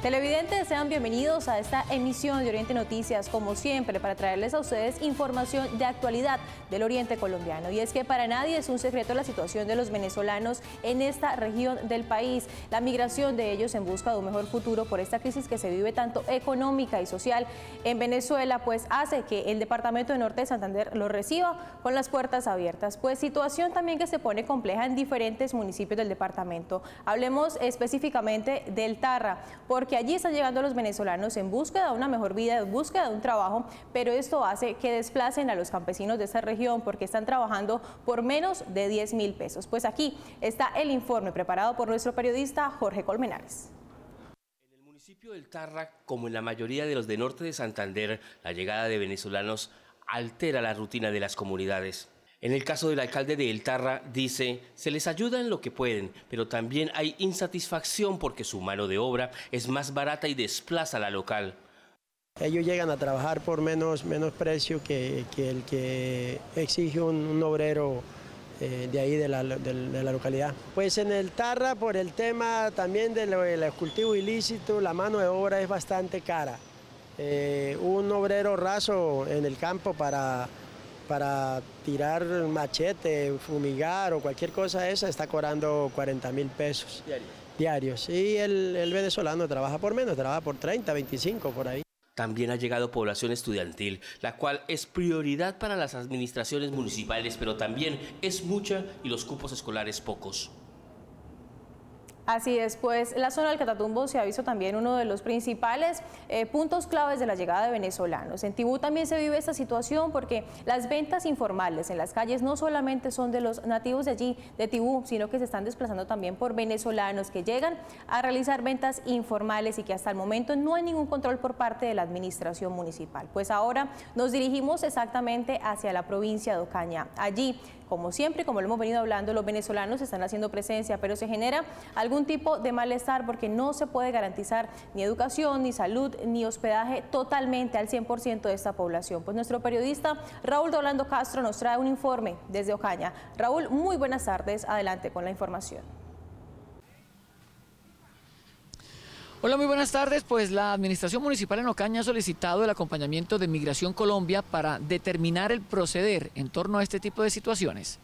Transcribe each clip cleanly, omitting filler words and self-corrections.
Televidentes, sean bienvenidos a esta emisión de Oriente Noticias, como siempre, para traerles a ustedes información de actualidad del Oriente colombiano. Y es que para nadie es un secreto la situación de los venezolanos en esta región del país. La migración de ellos en busca de un mejor futuro por esta crisis que se vive tanto económica y social en Venezuela, pues hace que el departamento de Norte de Santander lo reciba con las puertas abiertas. Pues situación también que se pone compleja en diferentes municipios del departamento. Hablemos específicamente del Tarra, porque allí están llegando los venezolanos en búsqueda de una mejor vida, en búsqueda de un trabajo, pero esto hace que desplacen a los campesinos de esta región porque están trabajando por menos de 10.000 pesos. Pues aquí está el informe preparado por nuestro periodista Jorge Colmenares. En el municipio del Tarra, como en la mayoría de los de Norte de Santander, la llegada de venezolanos altera la rutina de las comunidades. En el caso del alcalde de El Tarra, dice, se les ayuda en lo que pueden, pero también hay insatisfacción porque su mano de obra es más barata y desplaza a la local. Ellos llegan a trabajar por menos precio que el que exige un obrero de ahí de la localidad. Pues en El Tarra, por el tema también del cultivo ilícito, la mano de obra es bastante cara. Un obrero raso en el campo para tirar machete, fumigar o cualquier cosa esa está cobrando 40.000 pesos diarios. Y el venezolano trabaja por menos, trabaja por 30, 25 por ahí. También ha llegado población estudiantil, la cual es prioridad para las administraciones municipales, pero también es mucha y los cupos escolares pocos. Así es, pues la zona del Catatumbo se ha visto también uno de los principales puntos claves de la llegada de venezolanos. En Tibú también se vive esta situación porque las ventas informales en las calles no solamente son de los nativos de allí, de Tibú, sino que se están desplazando también por venezolanos que llegan a realizar ventas informales y que hasta el momento no hay ningún control por parte de la administración municipal. Pues ahora nos dirigimos exactamente hacia la provincia de Ocaña. Allí, como siempre, como lo hemos venido hablando, los venezolanos están haciendo presencia, pero se genera algún tipo de malestar porque no se puede garantizar ni educación, ni salud, ni hospedaje totalmente al 100% de esta población. Pues nuestro periodista Raúl Rolando Castro nos trae un informe desde Ocaña. Raúl, muy buenas tardes, adelante con la información. Hola, muy buenas tardes. Pues la Administración Municipal en Ocaña ha solicitado el acompañamiento de Migración Colombia para determinar el proceder en torno a este tipo de situaciones.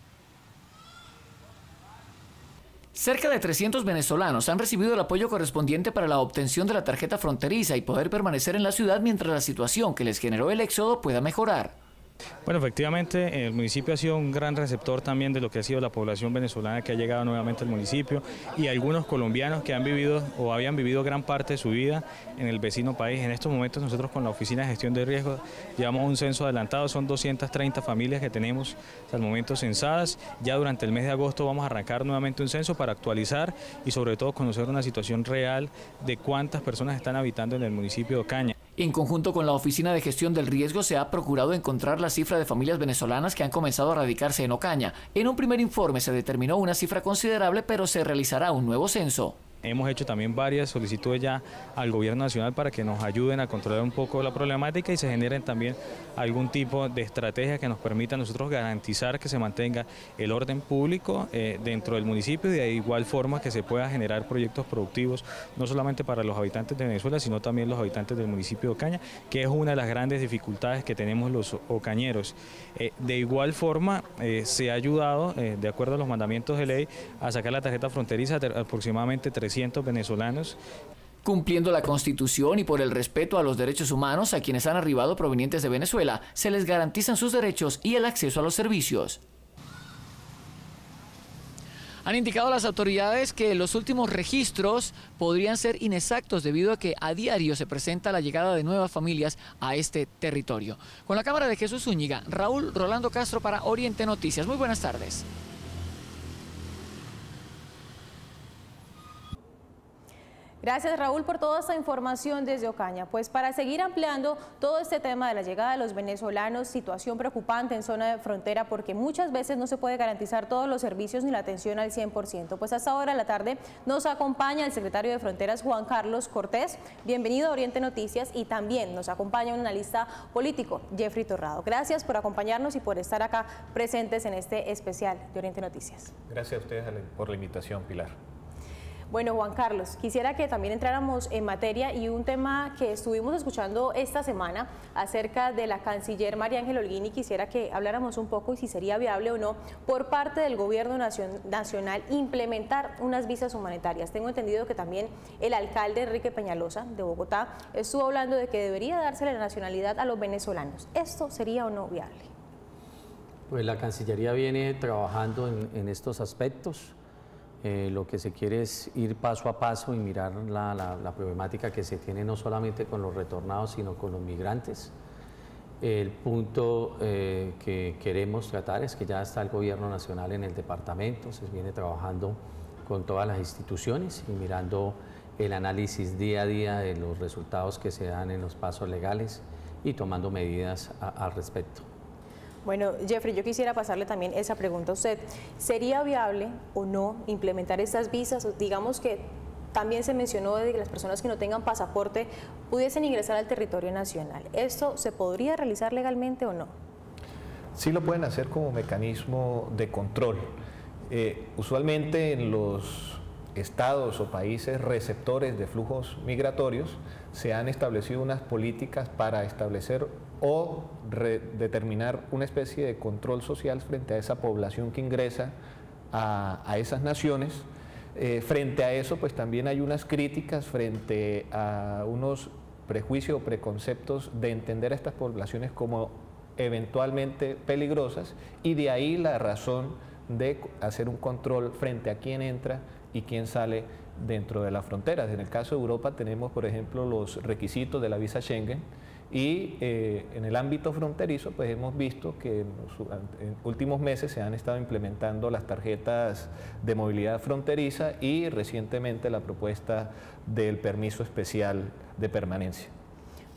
Cerca de 300 venezolanos han recibido el apoyo correspondiente para la obtención de la tarjeta fronteriza y poder permanecer en la ciudad mientras la situación que les generó el éxodo pueda mejorar. Bueno, efectivamente el municipio ha sido un gran receptor también de lo que ha sido la población venezolana que ha llegado nuevamente al municipio y algunos colombianos que han vivido o habían vivido gran parte de su vida en el vecino país. En estos momentos nosotros con la Oficina de Gestión de Riesgos llevamos un censo adelantado, son 230 familias que tenemos hasta el momento censadas. Ya durante el mes de agosto vamos a arrancar nuevamente un censo para actualizar y sobre todo conocer una situación real de cuántas personas están habitando en el municipio de Ocaña. En conjunto con la Oficina de Gestión del Riesgo se ha procurado encontrar la cifra de familias venezolanas que han comenzado a radicarse en Ocaña. En un primer informe se determinó una cifra considerable, pero se realizará un nuevo censo. Hemos hecho también varias solicitudes ya al gobierno nacional para que nos ayuden a controlar un poco la problemática y se generen también algún tipo de estrategia que nos permita a nosotros garantizar que se mantenga el orden público dentro del municipio y de igual forma que se pueda generar proyectos productivos no solamente para los habitantes de Venezuela, sino también los habitantes del municipio de Ocaña, que es una de las grandes dificultades que tenemos los ocañeros. De igual forma se ha ayudado, de acuerdo a los mandamientos de ley, a sacar la tarjeta fronteriza de aproximadamente 300 venezolanos. Cumpliendo la Constitución y por el respeto a los derechos humanos, a quienes han arribado provenientes de Venezuela, se les garantizan sus derechos y el acceso a los servicios. Han indicado las autoridades que los últimos registros podrían ser inexactos debido a que a diario se presenta la llegada de nuevas familias a este territorio. Con la cámara de Jesús Zúñiga, Raúl Rolando Castro para Oriente Noticias. Muy buenas tardes. Gracias, Raúl, por toda esta información desde Ocaña. Pues para seguir ampliando todo este tema de la llegada de los venezolanos, situación preocupante en zona de frontera porque muchas veces no se puede garantizar todos los servicios ni la atención al 100%. Pues hasta ahora de la tarde nos acompaña el secretario de Fronteras, Juan Carlos Cortés. Bienvenido a Oriente Noticias, y también nos acompaña un analista político, Jeffrey Torrado. Gracias por acompañarnos y por estar acá presentes en este especial de Oriente Noticias. Gracias a ustedes por la invitación, Pilar. Bueno, Juan Carlos, quisiera que también entráramos en materia y un tema que estuvimos escuchando esta semana acerca de la canciller María Ángel Holguín, y quisiera que habláramos un poco y si sería viable o no por parte del gobierno nacional implementar unas visas humanitarias. Tengo entendido que también el alcalde Enrique Peñalosa de Bogotá estuvo hablando de que debería darse la nacionalidad a los venezolanos. ¿Esto sería o no viable? Pues la Cancillería viene trabajando en estos aspectos. Lo que se quiere es ir paso a paso y mirar la problemática que se tiene no solamente con los retornados, sino con los migrantes. El punto que queremos tratar es que ya está el gobierno nacional en el departamento, se viene trabajando con todas las instituciones y mirando el análisis día a día de los resultados que se dan en los pasos legales y tomando medidas al respecto. Bueno, Jeffrey, yo quisiera pasarle también esa pregunta a usted. ¿Sería viable o no implementar estas visas? Digamos que también se mencionó de que las personas que no tengan pasaporte pudiesen ingresar al territorio nacional. ¿Esto se podría realizar legalmente o no? Sí lo pueden hacer como mecanismo de control. Usualmente en los estados o países receptores de flujos migratorios se han establecido unas políticas para establecer o determinar una especie de control social frente a esa población que ingresa a esas naciones. Frente a eso, pues también hay unas críticas frente a unos prejuicios o preconceptos de entender a estas poblaciones como eventualmente peligrosas, y de ahí la razón de hacer un control frente a quién entra y quién sale dentro de las fronteras. En el caso de Europa tenemos, por ejemplo, los requisitos de la visa Schengen, y en el ámbito fronterizo pues hemos visto que en últimos meses se han estado implementando las tarjetas de movilidad fronteriza y recientemente la propuesta del permiso especial de permanencia.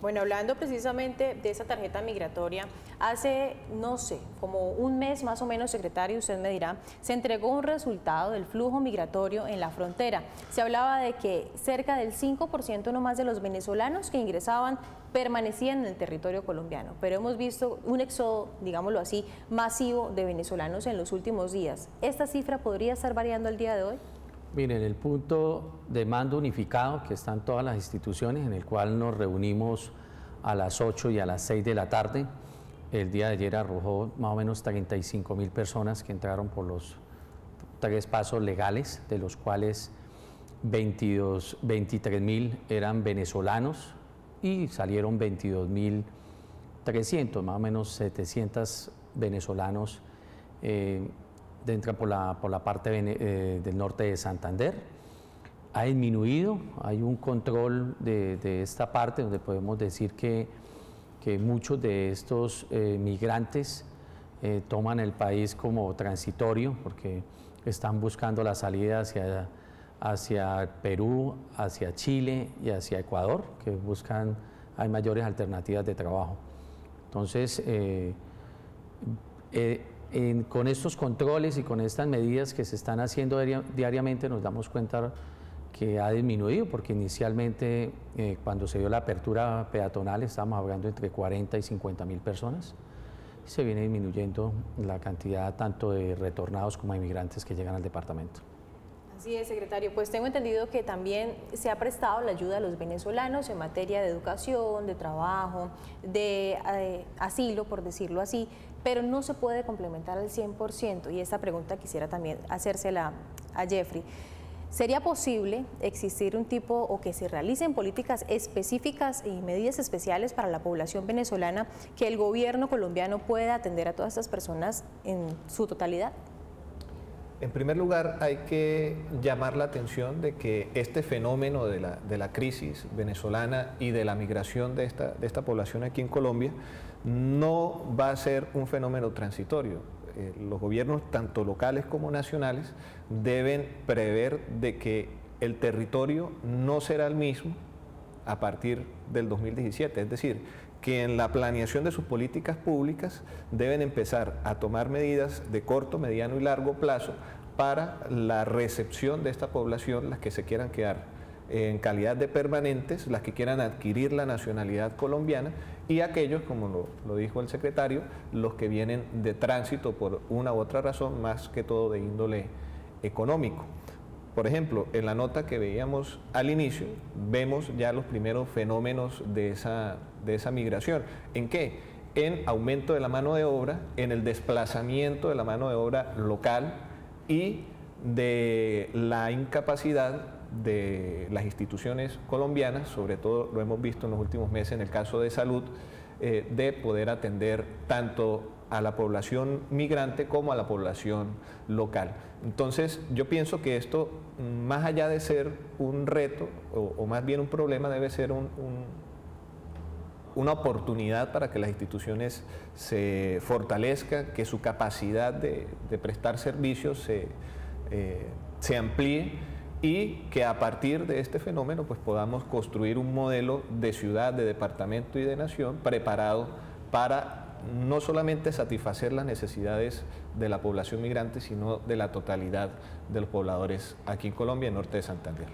Bueno, hablando precisamente de esa tarjeta migratoria, hace, no sé, como un mes más o menos, secretario, usted me dirá, se entregó un resultado del flujo migratorio en la frontera. Se hablaba de que cerca del 5% no más de los venezolanos que ingresaban permanecían en el territorio colombiano, pero hemos visto un éxodo, digámoslo así, masivo de venezolanos en los últimos días. ¿Esta cifra podría estar variando el día de hoy? Miren, el punto de mando unificado que están todas las instituciones, en el cual nos reunimos a las 8 y a las 6 de la tarde, el día de ayer arrojó más o menos 35.000 personas que entraron por los 3 pasos legales, de los cuales 23.000 eran venezolanos y salieron 22.300, más o menos 700 venezolanos entran por la parte del norte de Santander. Ha disminuido, hay un control de esta parte donde podemos decir que muchos de estos migrantes toman el país como transitorio porque están buscando la salida hacia Perú, hacia Chile y hacia Ecuador, que hay mayores alternativas de trabajo. Entonces, con estos controles y con estas medidas que se están haciendo diariamente nos damos cuenta que ha disminuido, porque inicialmente cuando se dio la apertura peatonal estábamos hablando entre 40 y 50.000 personas. Se viene disminuyendo la cantidad tanto de retornados como de inmigrantes que llegan al departamento. Así es, secretario. Pues tengo entendido que también se ha prestado la ayuda a los venezolanos en materia de educación, de trabajo, de asilo, por decirlo así, pero no se puede complementar al 100%. Y esta pregunta quisiera también hacérsela a Jeffrey. ¿Sería posible existir un tipo o que se realicen políticas específicas y medidas especiales para la población venezolana, que el gobierno colombiano pueda atender a todas estas personas en su totalidad? En primer lugar, hay que llamar la atención de que este fenómeno de la crisis venezolana y de la migración de esta población aquí en Colombia no va a ser un fenómeno transitorio. Los gobiernos, tanto locales como nacionales, deben prever de que el territorio no será el mismo a partir del 2017, es decir, que en la planeación de sus políticas públicas deben empezar a tomar medidas de corto, mediano y largo plazo para la recepción de esta población, las que se quieran quedar en calidad de permanentes, las que quieran adquirir la nacionalidad colombiana, y aquellos, como lo dijo el secretario, los que vienen de tránsito por una u otra razón, más que todo de índole económico. Por ejemplo, en la nota que veíamos al inicio, vemos ya los primeros fenómenos de esa migración. ¿En qué? En aumento de la mano de obra, en el desplazamiento de la mano de obra local y de la incapacidad de las instituciones colombianas, sobre todo lo hemos visto en los últimos meses en el caso de salud, de poder atender tanto a la población migrante como a la población local. Entonces, yo pienso que esto, más allá de ser un reto o más bien un problema, debe ser una oportunidad para que las instituciones se fortalezcan, que su capacidad de prestar servicios se amplíe y que a partir de este fenómeno pues podamos construir un modelo de ciudad, de departamento y de nación preparado para no solamente satisfacer las necesidades de la población migrante, sino de la totalidad de los pobladores aquí en Colombia, en norte de Santander.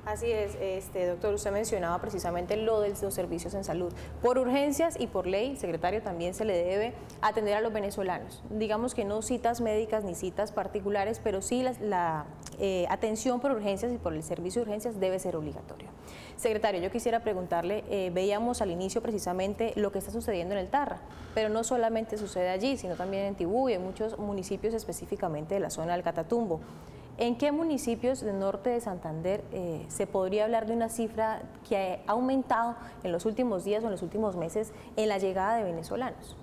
Así es, doctor, usted mencionaba precisamente lo de los servicios en salud. Por urgencias y por ley, secretario, también se le debe atender a los venezolanos. Digamos que no citas médicas ni citas particulares, pero sí la atención por urgencias y por el servicio de urgencias debe ser obligatorio. Secretario, yo quisiera preguntarle, veíamos al inicio precisamente lo que está sucediendo en el Tarra, pero no solamente sucede allí, sino también en Tibú y en muchos municipios específicamente de la zona del Catatumbo. ¿En qué municipios del norte de Santander se podría hablar de una cifra que ha aumentado en los últimos días o en los últimos meses en la llegada de venezolanos?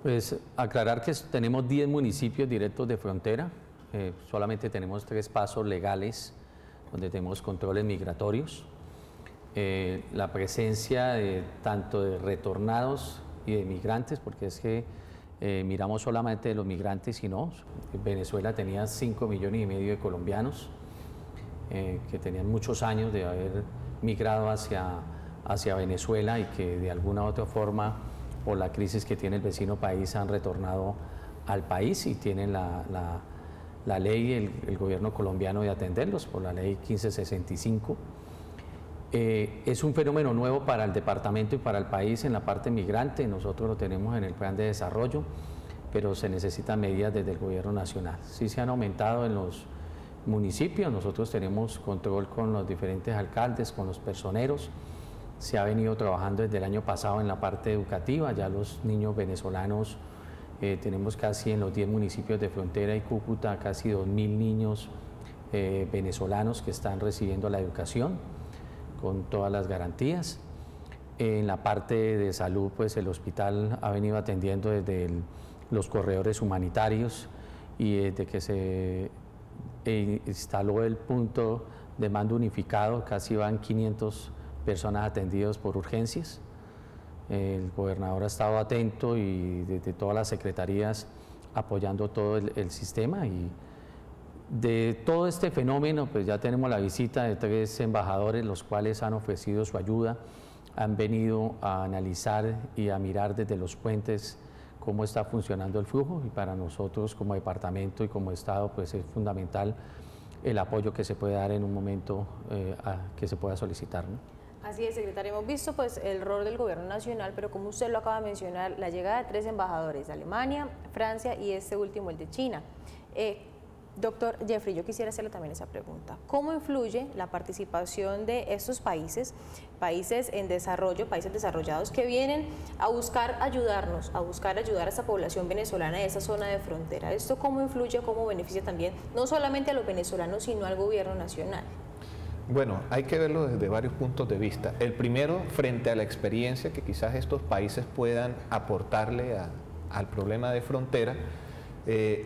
Pues aclarar que tenemos 10 municipios directos de frontera, solamente tenemos 3 pasos legales donde tenemos controles migratorios. La presencia tanto de retornados y de migrantes, porque es que miramos solamente de los migrantes y no. Venezuela tenía 5,5 millones de colombianos que tenían muchos años de haber migrado hacia Venezuela y que de alguna u otra forma, por la crisis que tiene el vecino país, han retornado al país y tienen la ley, el gobierno colombiano de atenderlos por la ley 1565. Es un fenómeno nuevo para el departamento y para el país en la parte migrante. Nosotros lo tenemos en el plan de desarrollo, pero se necesitan medidas desde el gobierno nacional. Sí se han aumentado en los municipios, nosotros tenemos control con los diferentes alcaldes, con los personeros. Se ha venido trabajando desde el año pasado en la parte educativa, ya los niños venezolanos, tenemos casi en los 10 municipios de frontera y Cúcuta casi 2.000 niños venezolanos que están recibiendo la educación con todas las garantías. En la parte de salud, pues el hospital ha venido atendiendo desde los corredores humanitarios y desde que se instaló el punto de mando unificado, casi van 500 personas atendidas por urgencias. El gobernador ha estado atento y desde todas las secretarías apoyando todo el sistema. Y de todo este fenómeno, pues ya tenemos la visita de 3 embajadores, los cuales han ofrecido su ayuda, han venido a analizar y a mirar desde los puentes cómo está funcionando el flujo, y para nosotros como departamento y como Estado pues es fundamental el apoyo que se puede dar en un momento que se pueda solicitar, ¿no? Así es, secretario. Hemos visto pues el rol del gobierno nacional, pero como usted lo acaba de mencionar, la llegada de 3 embajadores de Alemania, Francia y este último, el de China. Doctor Jeffrey, yo quisiera hacerle también esa pregunta. ¿Cómo influye la participación de estos países en desarrollo, países desarrollados que vienen a buscar ayudarnos, a buscar ayudar a esta población venezolana de esa zona de frontera? ¿Esto cómo influye, cómo beneficia también, no solamente a los venezolanos, sino al gobierno nacional? Bueno, hay que verlo desde varios puntos de vista. El primero, frente a la experiencia que quizás estos países puedan aportarle al problema de frontera.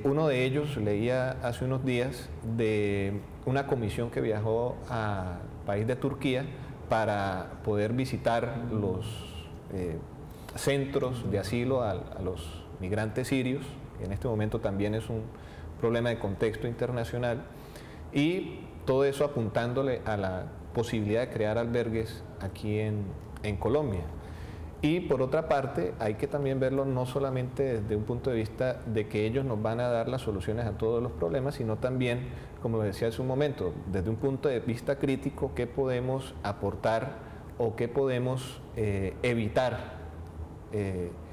Uno de ellos, leía hace unos días, de una comisión que viajó al país de Turquía para poder visitar los centros de asilo a los migrantes sirios. En este momento también es un problema de contexto internacional, y todo eso apuntándole a la posibilidad de crear albergues aquí en Colombia. Y por otra parte, hay que también verlo no solamente desde un punto de vista de que ellos nos van a dar las soluciones a todos los problemas, sino también, como lo decía hace un momento, desde un punto de vista crítico, qué podemos aportar o qué podemos evitar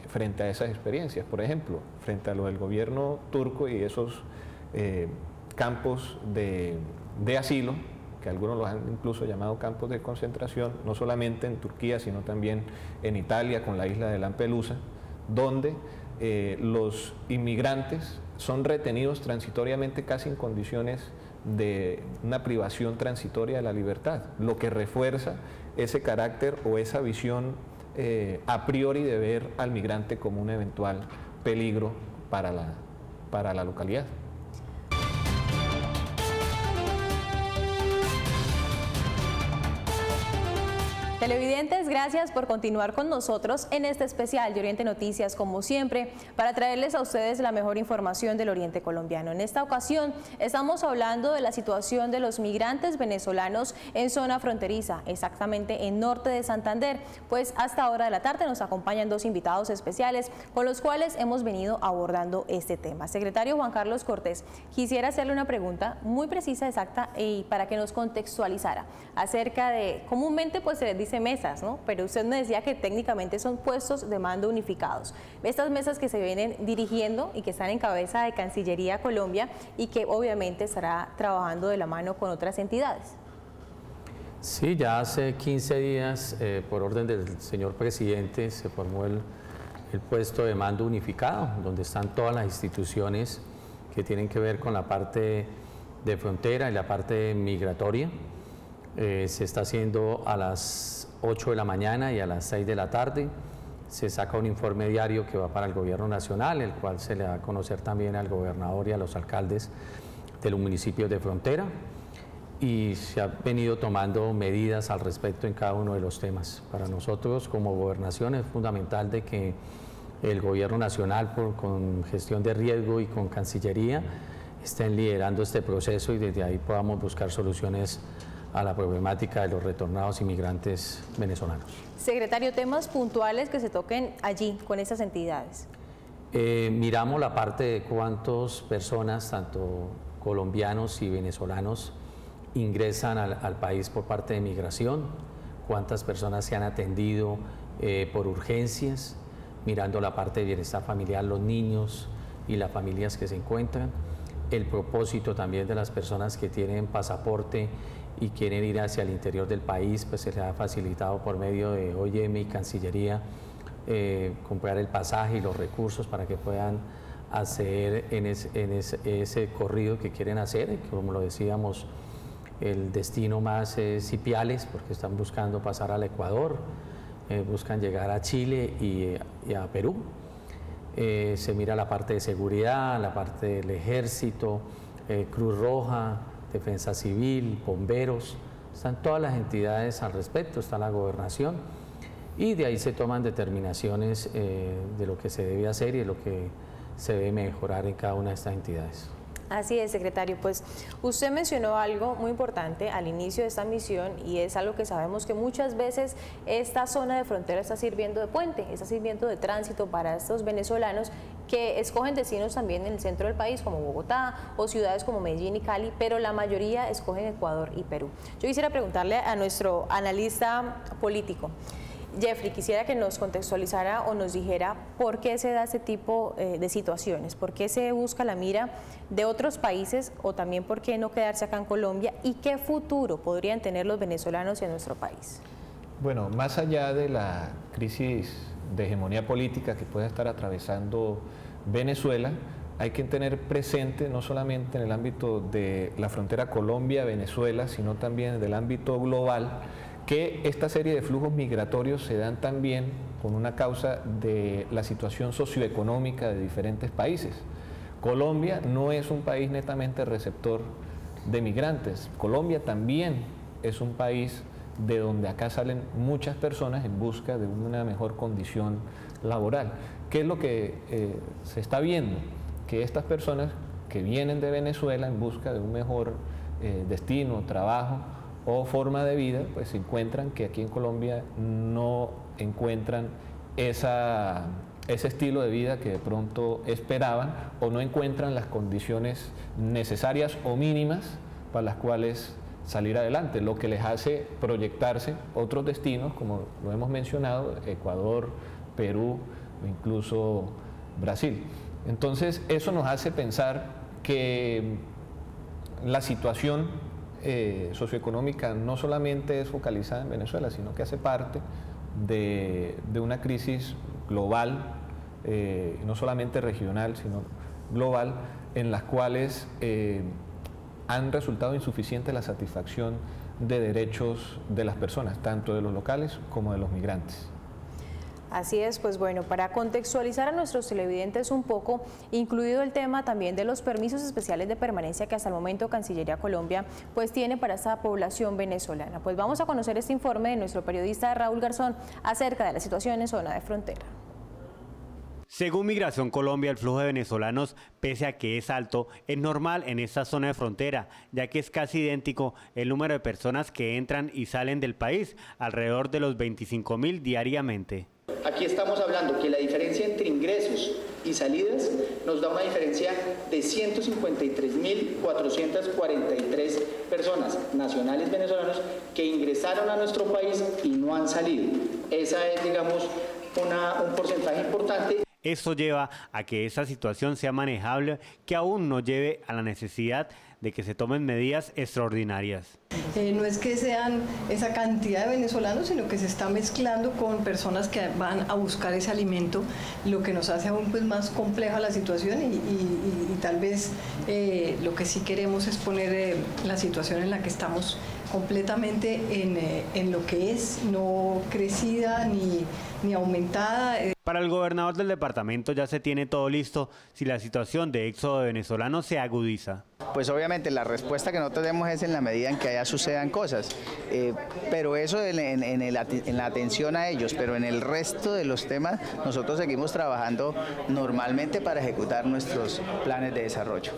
frente a esas experiencias. Por ejemplo, frente a lo del gobierno turco y esos campos de asilo, que algunos los han incluso llamado campos de concentración, no solamente en Turquía, sino también en Italia, con la isla de Lampedusa, donde los inmigrantes son retenidos transitoriamente casi en condiciones de una privación transitoria de la libertad, lo que refuerza ese carácter o esa visión a priori de ver al migrante como un eventual peligro para la localidad. Televidentes, gracias por continuar con nosotros en este especial de Oriente Noticias, como siempre, para traerles a ustedes la mejor información del Oriente colombiano. En esta ocasión estamos hablando de la situación de los migrantes venezolanos en zona fronteriza, exactamente en norte de Santander, pues hasta ahora de la tarde nos acompañan dos invitados especiales con los cuales hemos venido abordando este tema. Secretario Juan Carlos Cortés, quisiera hacerle una pregunta muy precisa, exacta, y para que nos contextualizara acerca de, comúnmente pues se les dice mesas, ¿no? Pero usted me decía que técnicamente son puestos de mando unificados. Estas mesas que se vienen dirigiendo y que están en cabeza de Cancillería Colombia y que obviamente estará trabajando de la mano con otras entidades. Sí, ya hace 15 días, por orden del señor presidente, se formó el puesto de mando unificado, donde están todas las instituciones que tienen que ver con la parte de frontera y la parte migratoria. Se está haciendo a las 8 de la mañana y a las 6 de la tarde. Se saca un informe diario que va para el gobierno nacional, el cual se le da a conocer también al gobernador y a los alcaldes de los municipios de frontera. Y se han venido tomando medidas al respecto en cada uno de los temas. Para nosotros como gobernación es fundamental de que el gobierno nacional, con gestión de riesgo y con Cancillería, estén liderando este proceso y desde ahí podamos buscar soluciones a la problemática de los retornados inmigrantes venezolanos. Secretario, temas puntuales que se toquen allí con esas entidades. Miramos la parte de cuántas personas, tanto colombianos y venezolanos, ingresan al país por parte de migración, cuántas personas se han atendido por urgencias, mirando la parte de bienestar familiar, los niños y las familias que se encuentran, el propósito también de las personas que tienen pasaporte y quieren ir hacia el interior del país, pues se les ha facilitado por medio de OIM y Cancillería comprar el pasaje y los recursos para que puedan acceder en ese corrido que quieren hacer, como lo decíamos, el destino más es Ipiales, porque están buscando pasar al Ecuador, buscan llegar a Chile y a Perú. Se mira la parte de seguridad, la parte del ejército, Cruz Roja, Defensa Civil, bomberos, están todas las entidades al respecto, está la gobernación y de ahí se toman determinaciones de lo que se debe hacer y de lo que se debe mejorar en cada una de estas entidades. Así es, secretario. Pues usted mencionó algo muy importante al inicio de esta misión y es algo que sabemos que muchas veces esta zona de frontera está sirviendo de puente, está sirviendo de tránsito para estos venezolanos que escogen destinos también en el centro del país como Bogotá o ciudades como Medellín y Cali, pero la mayoría escogen Ecuador y Perú. Yo quisiera preguntarle a nuestro analista político, Jeffrey, quisiera que nos contextualizara o nos dijera por qué se da este tipo de situaciones, por qué se busca la mira de otros países o también por qué no quedarse acá en Colombia y qué futuro podrían tener los venezolanos en nuestro país. Bueno, más allá de la crisis de hegemonía política que puede estar atravesando Venezuela, hay que tener presente no solamente en el ámbito de la frontera Colombia-Venezuela, sino también del ámbito global, que esta serie de flujos migratorios se dan también con una causa de la situación socioeconómica de diferentes países. Colombia no es un país netamente receptor de migrantes. Colombia también es un país de donde acá salen muchas personas en busca de una mejor condición laboral. ¿Qué es lo que se está viendo? Que estas personas que vienen de Venezuela en busca de un mejor destino, trabajo o forma de vida, pues se encuentran que aquí en Colombia no encuentran ese estilo de vida que de pronto esperaban o no encuentran las condiciones necesarias o mínimas para las cuales salir adelante, lo que les hace proyectarse otros destinos, como lo hemos mencionado, Ecuador, Perú o incluso Brasil. Entonces, eso nos hace pensar que la situación socioeconómica no solamente es focalizada en Venezuela, sino que hace parte de una crisis global, no solamente regional, sino global, en las cuales han resultado insuficiente la satisfacción de derechos de las personas, tanto de los locales como de los migrantes. Así es, pues bueno, para contextualizar a nuestros televidentes un poco, incluido el tema también de los permisos especiales de permanencia que hasta el momento Cancillería Colombia pues tiene para esta población venezolana. Pues vamos a conocer este informe de nuestro periodista Raúl Garzón acerca de la situación en zona de frontera. Según Migración Colombia, el flujo de venezolanos, pese a que es alto, es normal en esta zona de frontera, ya que es casi idéntico el número de personas que entran y salen del país, alrededor de los 25.000 diariamente. Aquí estamos hablando que la diferencia entre ingresos y salidas nos da una diferencia de 153.443 personas nacionales venezolanos que ingresaron a nuestro país y no han salido. Esa es, digamos, un porcentaje importante. Esto lleva a que esa situación sea manejable, que aún no lleve a la necesidad de que se tomen medidas extraordinarias. No es que sean esa cantidad de venezolanos, sino que se está mezclando con personas que van a buscar ese alimento, lo que nos hace aún pues más compleja la situación y tal vez lo que sí queremos es poner la situación en la que estamos completamente en lo que es, no crecida ni aumentada. Para el gobernador del departamento ya se tiene todo listo si la situación de éxodo de venezolanos se agudiza. Pues obviamente la respuesta que nosotros demos es en la medida en que allá sucedan cosas, pero eso en la atención a ellos, pero en el resto de los temas nosotros seguimos trabajando normalmente para ejecutar nuestros planes de desarrollo.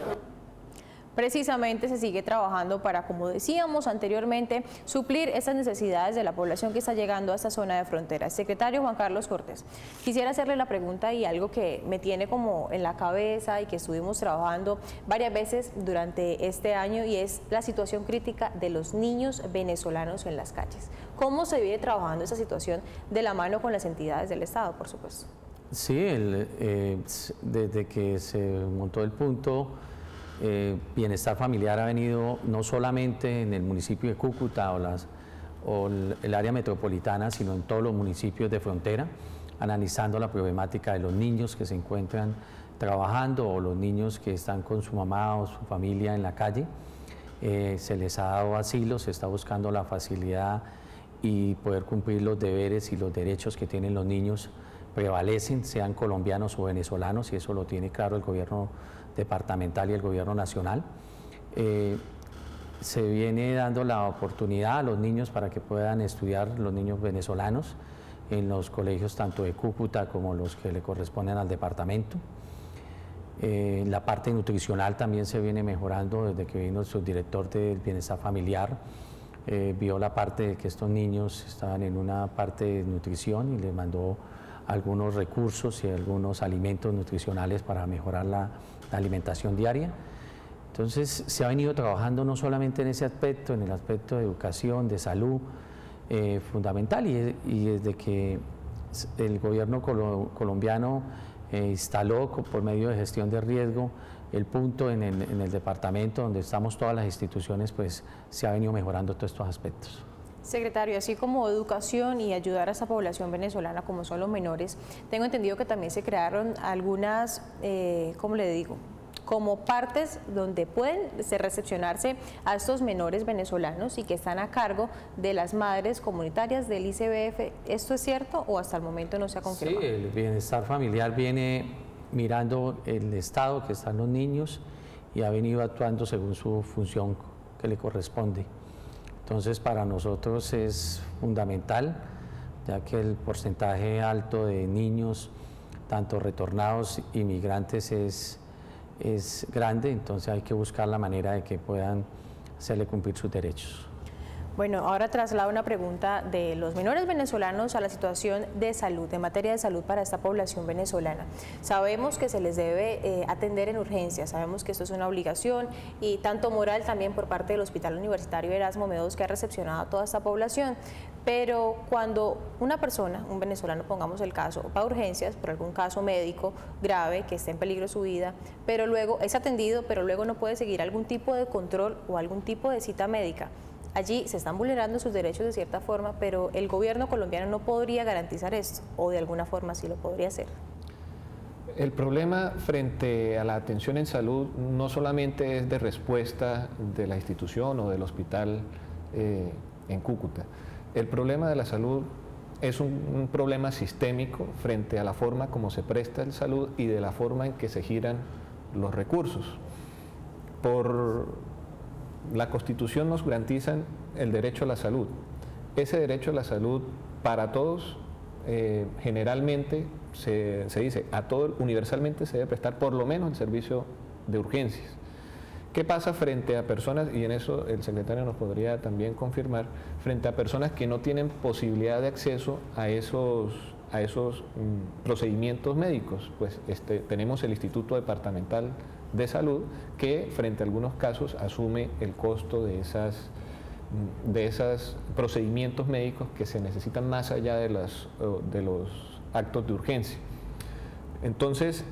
Precisamente se sigue trabajando para, como decíamos anteriormente, suplir esas necesidades de la población que está llegando a esta zona de frontera. Secretario Juan Carlos Cortés, quisiera hacerle la pregunta y algo que me tiene como en la cabeza y que estuvimos trabajando varias veces durante este año, y es la situación crítica de los niños venezolanos en las calles. ¿Cómo se viene trabajando esa situación de la mano con las entidades del Estado, por supuesto? Sí, desde que se montó el punto, Bienestar Familiar ha venido no solamente en el municipio de Cúcuta o el área metropolitana, sino en todos los municipios de frontera, analizando la problemática de los niños que se encuentran trabajando o los niños que están con su mamá o su familia en la calle. Se les ha dado asilo, se está buscando la facilidad y poder cumplir los deberes y los derechos que tienen los niños prevalecen, sean colombianos o venezolanos, y eso lo tiene claro el gobierno departamental y el gobierno nacional. Se viene dando la oportunidad a los niños para que puedan estudiar, los niños venezolanos, en los colegios tanto de Cúcuta como los que le corresponden al departamento. La parte nutricional también se viene mejorando desde que vino el subdirector del Bienestar Familiar. Vio la parte de que estos niños estaban en una parte de nutrición y les mandó algunos recursos y algunos alimentos nutricionales para mejorar la alimentación diaria. Entonces se ha venido trabajando no solamente en ese aspecto, en el aspecto de educación, de salud, fundamental, y desde que el gobierno colombiano instaló por medio de gestión de riesgo el punto en el departamento donde estamos todas las instituciones, pues se ha venido mejorando todos estos aspectos. Secretario, así como educación y ayudar a esa población venezolana como son los menores, tengo entendido que también se crearon algunas, ¿cómo le digo?, como partes donde pueden recepcionarse a estos menores venezolanos y que están a cargo de las madres comunitarias del ICBF. ¿Esto es cierto o hasta el momento no se ha confirmado? Sí, el Bienestar Familiar viene mirando el estado que están los niños y ha venido actuando según su función que le corresponde. Entonces, para nosotros es fundamental, ya que el porcentaje alto de niños, tanto retornados y migrantes, es grande, entonces hay que buscar la manera de que puedan hacerle cumplir sus derechos. Bueno, ahora traslado una pregunta de los menores venezolanos a la situación de salud, en materia de salud para esta población venezolana. Sabemos que se les debe atender en urgencias, sabemos que esto es una obligación y tanto moral también por parte del Hospital Universitario Erasmo Medos, que ha recepcionado a toda esta población. Pero cuando una persona, un venezolano, pongamos el caso, va a urgencias por algún caso médico grave que esté en peligro su vida, pero luego es atendido, pero luego no puede seguir algún tipo de control o algún tipo de cita médica. Allí se están vulnerando sus derechos de cierta forma, pero el gobierno colombiano no podría garantizar esto, o de alguna forma sí lo podría hacer. El problema frente a la atención en salud no solamente es de respuesta de la institución o del hospital en Cúcuta. El problema de la salud es un problema sistémico frente a la forma como se presta el salud y de la forma en que se giran los recursos. Por la Constitución nos garantiza el derecho a la salud. Ese derecho a la salud para todos, generalmente se dice, a todos universalmente se debe prestar por lo menos el servicio de urgencias. ¿Qué pasa frente a personas, y en eso el secretario nos podría también confirmar, frente a personas que no tienen posibilidad de acceso a esos procedimientos médicos? Pues tenemos el Instituto Departamental de Salud, que frente a algunos casos asume el costo de esos procedimientos médicos que se necesitan más allá de los actos de urgencia. Entonces,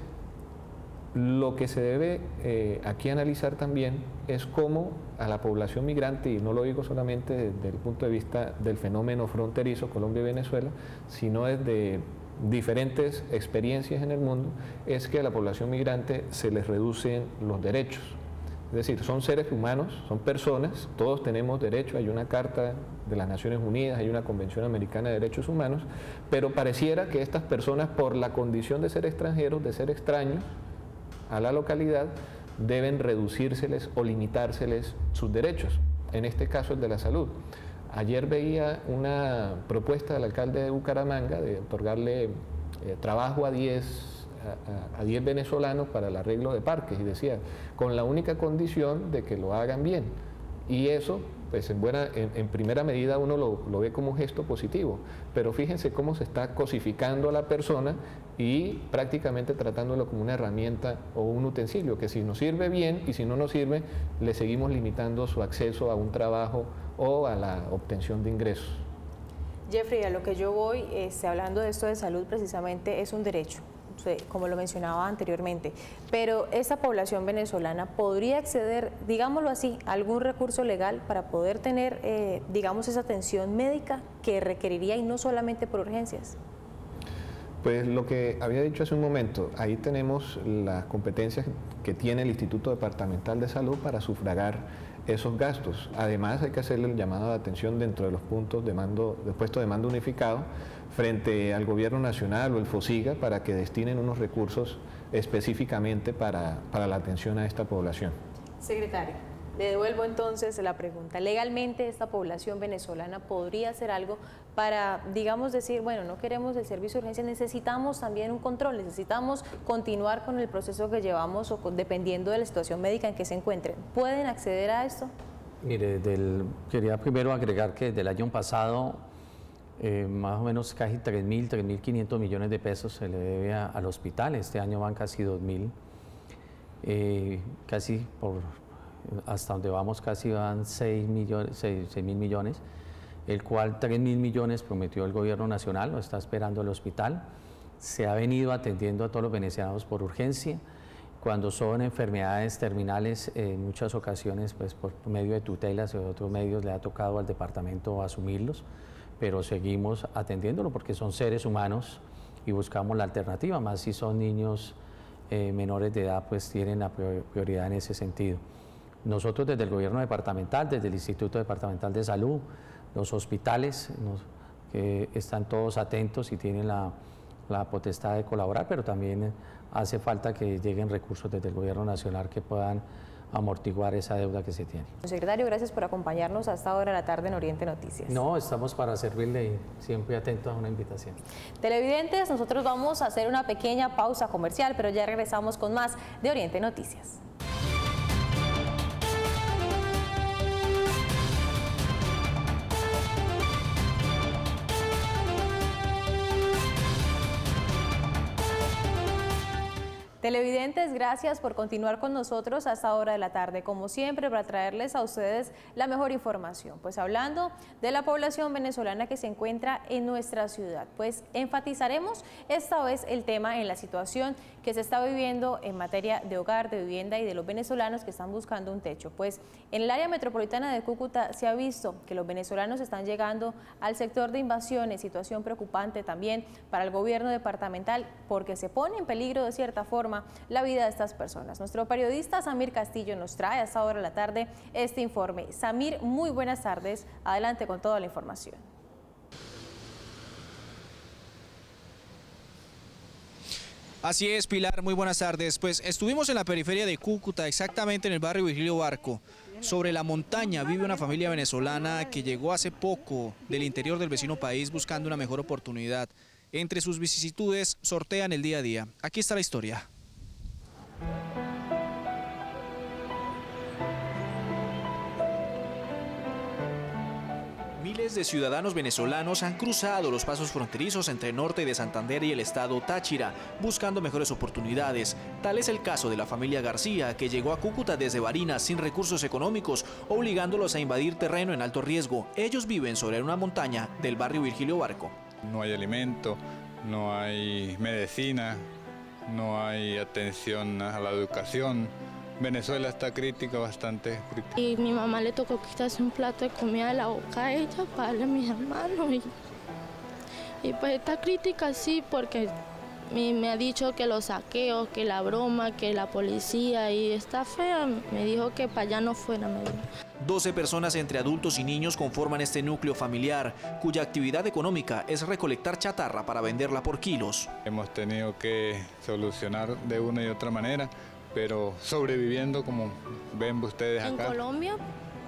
lo que se debe aquí analizar también es cómo a la población migrante, y no lo digo solamente desde el punto de vista del fenómeno fronterizo Colombia y Venezuela, sino desde diferentes experiencias en el mundo, es que a la población migrante se les reducen los derechos. Es decir, son seres humanos, son personas, todos tenemos derecho, hay una Carta de las Naciones Unidas, hay una Convención Americana de Derechos Humanos, pero pareciera que estas personas, por la condición de ser extranjeros, de ser extraños a la localidad, deben reducírseles o limitárseles sus derechos, en este caso el de la salud. Ayer veía una propuesta del alcalde de Bucaramanga de otorgarle trabajo a 10 venezolanos para el arreglo de parques, y decía, con la única condición de que lo hagan bien. Y eso, pues en primera medida uno lo ve como un gesto positivo, pero fíjense cómo se está cosificando a la persona y prácticamente tratándolo como una herramienta o un utensilio, que si nos sirve bien y si no nos sirve, le seguimos limitando su acceso a un trabajo o a la obtención de ingresos. Jeffrey, a lo que yo voy, hablando de esto de salud, precisamente es un derecho, como lo mencionaba anteriormente, pero esta población venezolana podría acceder, digámoslo así, a algún recurso legal para poder tener, digamos, esa atención médica que requeriría, y no solamente por urgencias. Pues lo que había dicho hace un momento, ahí tenemos las competencias que tiene el Instituto Departamental de Salud para sufragar esos gastos. Además, hay que hacerle el llamado de atención dentro de los puntos de puesto de mando unificado frente al Gobierno Nacional o el FOSIGA para que destinen unos recursos específicamente para la atención a esta población. Secretario, le devuelvo entonces la pregunta. ¿Legalmente esta población venezolana podría hacer algo para, digamos, decir, bueno, no queremos el servicio de urgencia, necesitamos también un control, necesitamos continuar con el proceso que llevamos o dependiendo de la situación médica en que se encuentren? ¿Pueden acceder a esto? Mire, quería primero agregar que desde el año pasado más o menos casi 3.500 millones de pesos se le debe al hospital. Este año van casi 2.000, casi hasta donde vamos casi van 6.000 millones, el cual 3.000 millones prometió el gobierno nacional, lo está esperando el hospital. Se ha venido atendiendo a todos los venezolanos por urgencia. Cuando son enfermedades terminales, en muchas ocasiones, pues por medio de tutelas o de otros medios, le ha tocado al departamento asumirlos, pero seguimos atendiéndolo porque son seres humanos y buscamos la alternativa, más si son niños menores de edad, pues tienen la prioridad en ese sentido. Nosotros desde el gobierno departamental, desde el Instituto Departamental de Salud, los hospitales, que están todos atentos y tienen la potestad de colaborar, pero también hace falta que lleguen recursos desde el gobierno nacional que puedan amortiguar esa deuda que se tiene. Secretario, gracias por acompañarnos a esta hora de la tarde en Oriente Noticias. No, estamos para servirle y siempre atentos a una invitación. Televidentes, nosotros vamos a hacer una pequeña pausa comercial, pero ya regresamos con más de Oriente Noticias. Televidentes, gracias por continuar con nosotros a esta hora de la tarde, como siempre, para traerles a ustedes la mejor información. Pues hablando de la población venezolana que se encuentra en nuestra ciudad, pues enfatizaremos esta vez el tema en la situación que se está viviendo en materia de hogar, de vivienda y de los venezolanos que están buscando un techo. Pues en el área metropolitana de Cúcuta se ha visto que los venezolanos están llegando al sector de invasiones, situación preocupante también para el gobierno departamental porque se pone en peligro de cierta forma la vida de estas personas. Nuestro periodista Samir Castillo nos trae a esta hora de la tarde este informe. Samir, muy buenas tardes. Adelante con toda la información. Así es, Pilar, muy buenas tardes. Pues estuvimos en la periferia de Cúcuta, exactamente en el barrio Virgilio Barco. Sobre la montaña vive una familia venezolana que llegó hace poco del interior del vecino país buscando una mejor oportunidad. Entre sus vicisitudes sortean el día a día. Aquí está la historia. Miles de ciudadanos venezolanos han cruzado los pasos fronterizos entre Norte de Santander y el estado Táchira, buscando mejores oportunidades. Tal es el caso de la familia García, que llegó a Cúcuta desde Barinas sin recursos económicos, obligándolos a invadir terreno en alto riesgo. Ellos viven sobre una montaña del barrio Virgilio Barco. No hay alimento, no hay medicina, no hay atención a la educación. Venezuela está crítica, bastante crítica. Y mi mamá le tocó quitarse un plato de comida de la boca a ella para darle a mis hermanos. Y pues está crítica sí, porque me ha dicho que los saqueos, que la broma, que la policía, y está fea. Me dijo que para allá no fuera. 12 personas entre adultos y niños conforman este núcleo familiar, cuya actividad económica es recolectar chatarra para venderla por kilos. Hemos tenido que solucionar de una y otra manera, pero sobreviviendo como ven ustedes acá. En Colombia,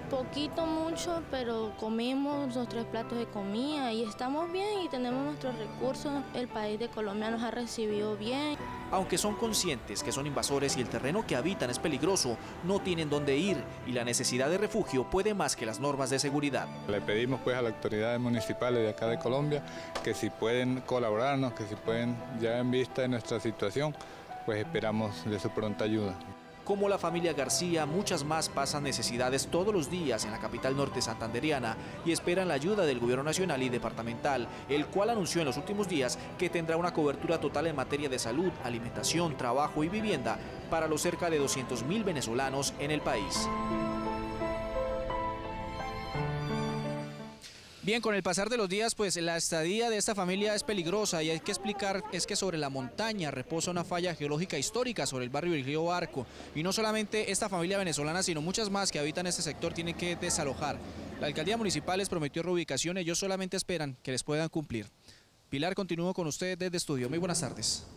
poquito, mucho, pero comimos los 3 platos de comida y estamos bien y tenemos nuestros recursos. El país de Colombia nos ha recibido bien. Aunque son conscientes que son invasores y el terreno que habitan es peligroso, no tienen dónde ir y la necesidad de refugio puede más que las normas de seguridad. Le pedimos pues a las autoridades municipales de acá de Colombia que si pueden colaborarnos, que si pueden, ya en vista de nuestra situación, pues esperamos de su pronta ayuda. Como la familia García, muchas más pasan necesidades todos los días en la capital norte santanderiana y esperan la ayuda del gobierno nacional y departamental, el cual anunció en los últimos días que tendrá una cobertura total en materia de salud, alimentación, trabajo y vivienda para los cerca de 200.000 venezolanos en el país. Bien, con el pasar de los días, pues la estadía de esta familia es peligrosa y hay que explicar es que sobre la montaña reposa una falla geológica histórica sobre el barrio Virgilio Barco. Y no solamente esta familia venezolana, sino muchas más que habitan este sector tienen que desalojar. La alcaldía municipal les prometió reubicación, ellos solamente esperan que les puedan cumplir. Pilar, continúo con usted desde estudio. Muy buenas tardes.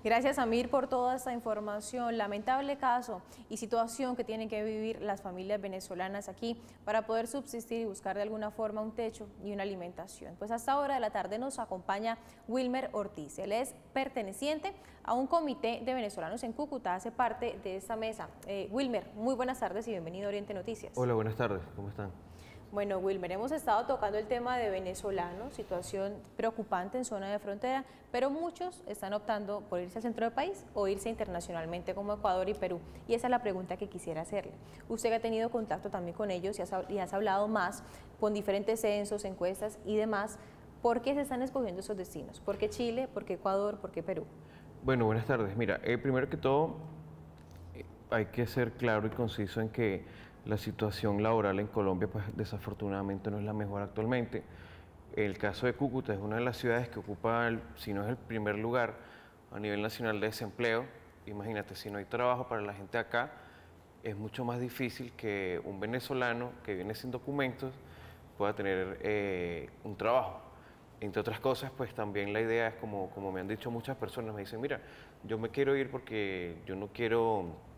Gracias, Amir, por toda esta información. Lamentable caso y situación que tienen que vivir las familias venezolanas aquí para poder subsistir y buscar de alguna forma un techo y una alimentación. Pues hasta ahora de la tarde nos acompaña Wilmer Ortiz. Él es perteneciente a un comité de venezolanos en Cúcuta, hace parte de esta mesa. Wilmer, muy buenas tardes y bienvenido a Oriente Noticias. Hola, buenas tardes. ¿Cómo están? Bueno, Wilmer, hemos estado tocando el tema de venezolanos, situación preocupante en zona de frontera, pero muchos están optando por irse al centro del país o irse internacionalmente como Ecuador y Perú. Y esa es la pregunta que quisiera hacerle. Usted que ha tenido contacto también con ellos y has hablado más con diferentes censos, encuestas y demás, ¿por qué se están escogiendo esos destinos? ¿Por qué Chile? ¿Por qué Ecuador? ¿Por qué Perú? Bueno, buenas tardes. Mira, primero que todo, hay que ser claro y conciso en que la situación laboral en Colombia, pues desafortunadamente no es la mejor actualmente. El caso de Cúcuta es una de las ciudades que ocupa, si no es el primer lugar a nivel nacional de desempleo. Imagínate, si no hay trabajo para la gente acá, es mucho más difícil que un venezolano que viene sin documentos pueda tener un trabajo. Entre otras cosas, pues también la idea es, como me han dicho muchas personas, me dicen, mira, yo me quiero ir porque yo no quiero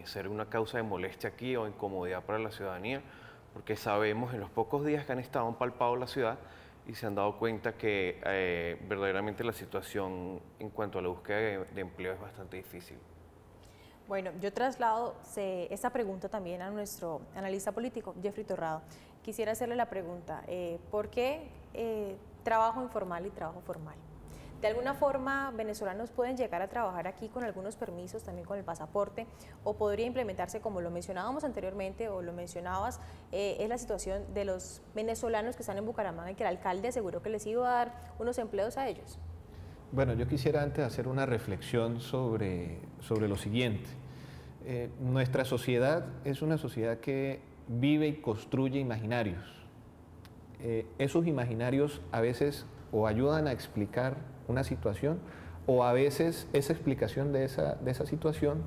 ser una causa de molestia aquí o incomodidad para la ciudadanía, porque sabemos en los pocos días que han estado empalpado la ciudad y se han dado cuenta que verdaderamente la situación en cuanto a la búsqueda de empleo es bastante difícil. Bueno, yo traslado esta pregunta también a nuestro analista político, Jeffrey Torrado. Quisiera hacerle la pregunta, ¿por qué trabajo informal y trabajo formal? ¿De alguna forma venezolanos pueden llegar a trabajar aquí con algunos permisos, también con el pasaporte, o podría implementarse, como lo mencionábamos anteriormente o lo mencionabas, es la situación de los venezolanos que están en Bucaramanga y que el alcalde aseguró que les iba a dar unos empleos a ellos? Bueno, yo quisiera antes hacer una reflexión sobre lo siguiente. Nuestra sociedad es una sociedad que vive y construye imaginarios. Esos imaginarios a veces o ayudan a explicar una situación o a veces esa explicación de esa situación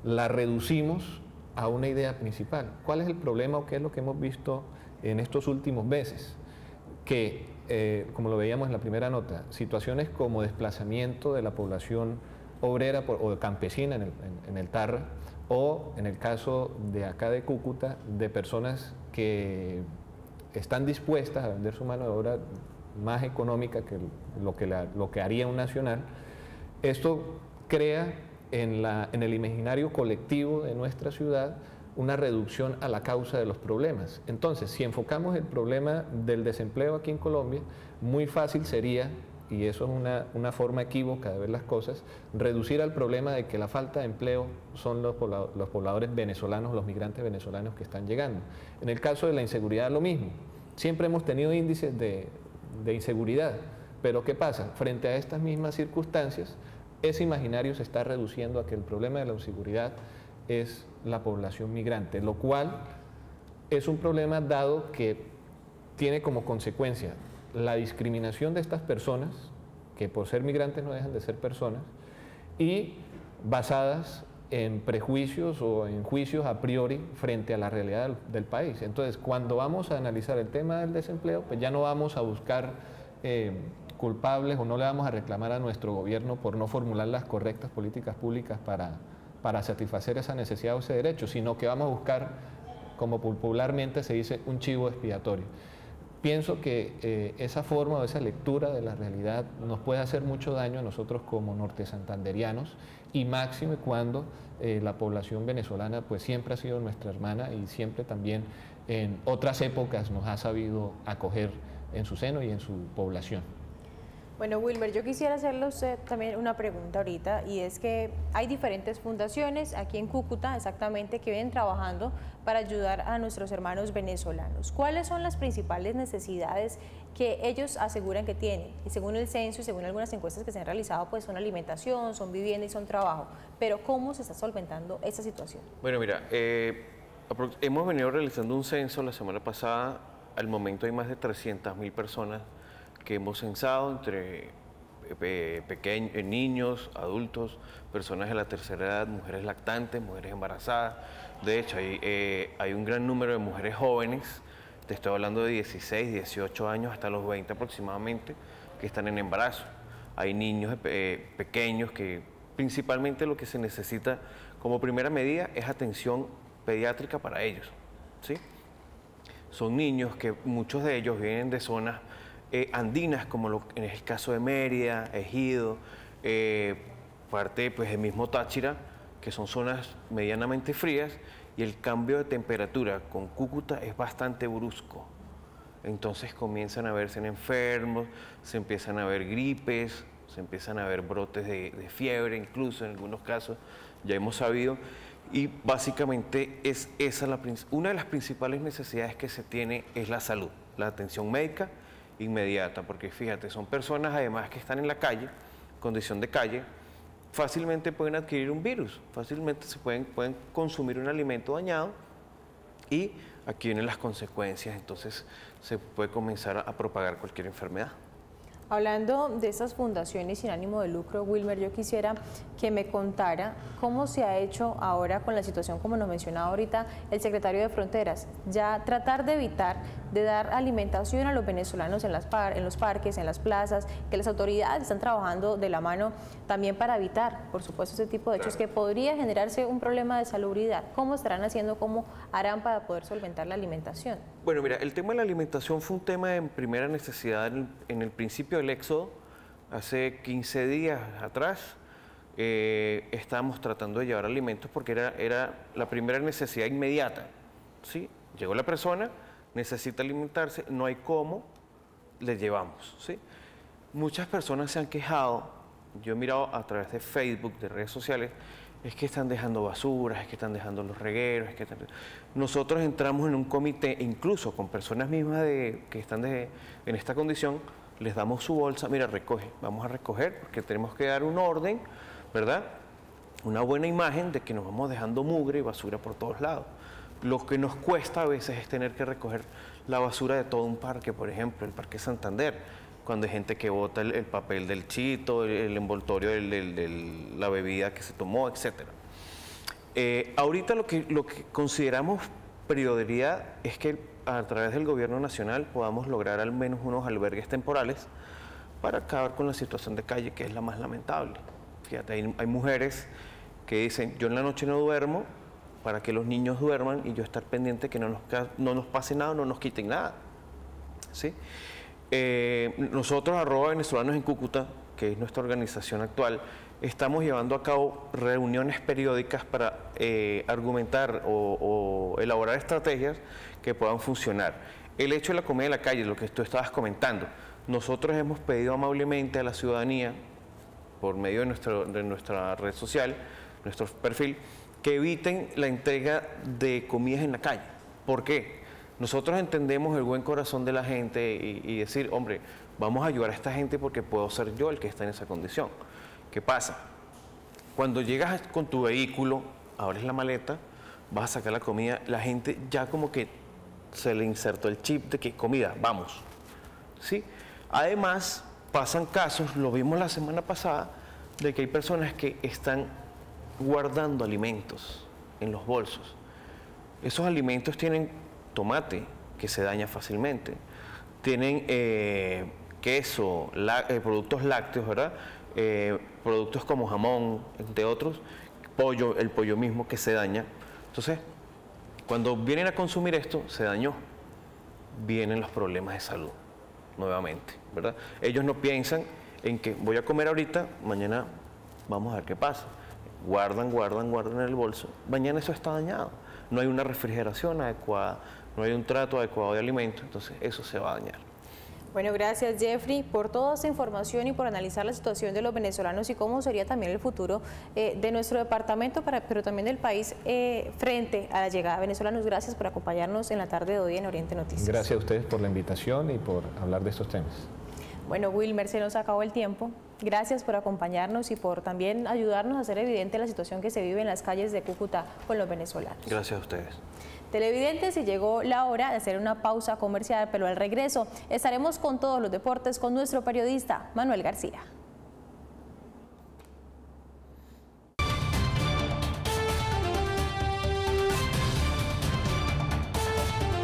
la reducimos a una idea principal. ¿Cuál es el problema o qué es lo que hemos visto en estos últimos meses? Que, como lo veíamos en la primera nota, situaciones como desplazamiento de la población obrera o campesina en el Tarra, o en el caso de acá de Cúcuta, de personas que están dispuestas a vender su mano de obra más económica que lo que haría un nacional. Esto crea en el imaginario colectivo de nuestra ciudad una reducción a la causa de los problemas. Entonces, si enfocamos el problema del desempleo aquí en Colombia, muy fácil sería, y eso es una forma equívoca de ver las cosas, reducir al problema de que la falta de empleo son los pobladores venezolanos, los migrantes venezolanos que están llegando. En el caso de la inseguridad, lo mismo. Siempre hemos tenido índices de inseguridad, pero ¿qué pasa? Frente a estas mismas circunstancias, ese imaginario se está reduciendo a que el problema de la inseguridad es la población migrante, lo cual es un problema dado que tiene como consecuencia la discriminación de estas personas, que por ser migrantes no dejan de ser personas, y basadas en prejuicios o en juicios a priori frente a la realidad del país. Entonces, cuando vamos a analizar el tema del desempleo, pues ya no vamos a buscar culpables o no le vamos a reclamar a nuestro gobierno por no formular las correctas políticas públicas para satisfacer esa necesidad o ese derecho, sino que vamos a buscar, como popularmente se dice, un chivo expiatorio. Pienso que esa forma o esa lectura de la realidad nos puede hacer mucho daño a nosotros como norte santanderianos, y máxime cuando la población venezolana pues siempre ha sido nuestra hermana y siempre también en otras épocas nos ha sabido acoger en su seno y en su población. Bueno, Wilmer, yo quisiera hacerle a usted también una pregunta ahorita, y es que hay diferentes fundaciones aquí en Cúcuta, exactamente, que vienen trabajando para ayudar a nuestros hermanos venezolanos. ¿Cuáles son las principales necesidades que ellos aseguran que tienen? Y según el censo y según algunas encuestas que se han realizado, pues son alimentación, son vivienda y son trabajo. Pero ¿cómo se está solventando esta situación? Bueno, mira, hemos venido realizando un censo la semana pasada. Al momento hay más de 300.000 personas que hemos censado, entre niños, adultos, personas de la tercera edad, mujeres lactantes, mujeres embarazadas. De hecho, hay un gran número de mujeres jóvenes, te estoy hablando de 16, 18 años hasta los 20 aproximadamente, que están en embarazo. Hay niños pequeños que principalmente lo que se necesita como primera medida es atención pediátrica para ellos, ¿sí? Son niños que muchos de ellos vienen de zonas andinas, como en el caso de Mérida, Ejido, parte pues el mismo Táchira, que son zonas medianamente frías, y el cambio de temperatura con Cúcuta es bastante brusco. Entonces comienzan a verse enfermos, se empiezan a ver gripes, se empiezan a ver brotes de fiebre, incluso en algunos casos ya hemos sabido. Y básicamente es esa una de las principales necesidades que se tiene es la salud, la atención médica inmediata, porque fíjate, son personas además que están en la calle, condición de calle, fácilmente pueden adquirir un virus, fácilmente pueden consumir un alimento dañado y aquí vienen las consecuencias, entonces se puede comenzar a propagar cualquier enfermedad. Hablando de estas fundaciones sin ánimo de lucro, Wilmer, yo quisiera que me contara cómo se ha hecho ahora con la situación, como nos mencionaba ahorita el secretario de Fronteras, ya tratar de evitar de dar alimentación a los venezolanos en los parques, en las plazas, que las autoridades están trabajando de la mano también para evitar, por supuesto, ese tipo de hechos que podría generarse un problema de salubridad. ¿Cómo estarán haciendo, cómo harán para poder solventar la alimentación? Bueno, mira, el tema de la alimentación fue un tema en primera necesidad en el principio del éxodo, hace 15 días atrás. Estábamos tratando de llevar alimentos porque era la primera necesidad inmediata, ¿sí? Llegó la persona, necesita alimentarse, no hay cómo, le llevamos, ¿sí? muchas personas se han quejado, yo he mirado a través de Facebook, de redes sociales, es que están dejando basuras, es que están dejando los regueros, Nosotros entramos en un comité, incluso con personas mismas que están en esta condición, les damos su bolsa, mira, recoge, vamos a recoger, porque tenemos que dar un orden, ¿verdad? Una buena imagen de que nos vamos dejando mugre y basura por todos lados. Lo que nos cuesta a veces es tener que recoger la basura de todo un parque, por ejemplo, el Parque Santander, cuando hay gente que bota el papel del chito, el envoltorio de la bebida que se tomó, etc. Ahorita lo que consideramos prioridad es que a través del gobierno nacional podamos lograr al menos unos albergues temporales para acabar con la situación de calle, que es la más lamentable. Fíjate, hay mujeres que dicen, yo en la noche no duermo para que los niños duerman y yo estar pendiente que no nos pase nada, no nos quiten nada. ¿Sí? Nosotros, @venezolanos en Cúcuta, que es nuestra organización actual, estamos llevando a cabo reuniones periódicas para argumentar o elaborar estrategias que puedan funcionar. El hecho de la comida en la calle, lo que tú estabas comentando, nosotros hemos pedido amablemente a la ciudadanía, por medio de nuestra red social, nuestro perfil, que eviten la entrega de comidas en la calle. ¿Por qué? Nosotros entendemos el buen corazón de la gente y decir, hombre, vamos a ayudar a esta gente porque puedo ser yo el que está en esa condición. ¿Qué pasa? Cuando llegas con tu vehículo, abres la maleta, vas a sacar la comida, la gente ya como que se le insertó el chip de que comida, vamos. ¿Sí? Además, pasan casos, lo vimos la semana pasada, de que hay personas que están guardando alimentos en los bolsos. Esos alimentos tienen tomate, que se daña fácilmente, tienen queso, productos lácteos, ¿verdad? Productos como jamón, entre otros, pollo, el pollo mismo que se daña. Entonces, cuando vienen a consumir esto, se dañó, vienen los problemas de salud nuevamente, ¿verdad? Ellos no piensan en que voy a comer ahorita, mañana vamos a ver qué pasa. Guardan en el bolso, mañana eso está dañado. No hay una refrigeración adecuada, no hay un trato adecuado de alimentos, entonces eso se va a dañar. Bueno, gracias Jeffrey por toda esta información y por analizar la situación de los venezolanos y cómo sería también el futuro de nuestro departamento, pero también del país frente a la llegada de venezolanos. Gracias por acompañarnos en la tarde de hoy en Oriente Noticias. Gracias a ustedes por la invitación y por hablar de estos temas. Bueno, Wilmer, se nos acabó el tiempo. Gracias por acompañarnos y por también ayudarnos a hacer evidente la situación que se vive en las calles de Cúcuta con los venezolanos. Gracias a ustedes. Televidentes, y llegó la hora de hacer una pausa comercial, pero al regreso estaremos con todos los deportes con nuestro periodista Manuel García.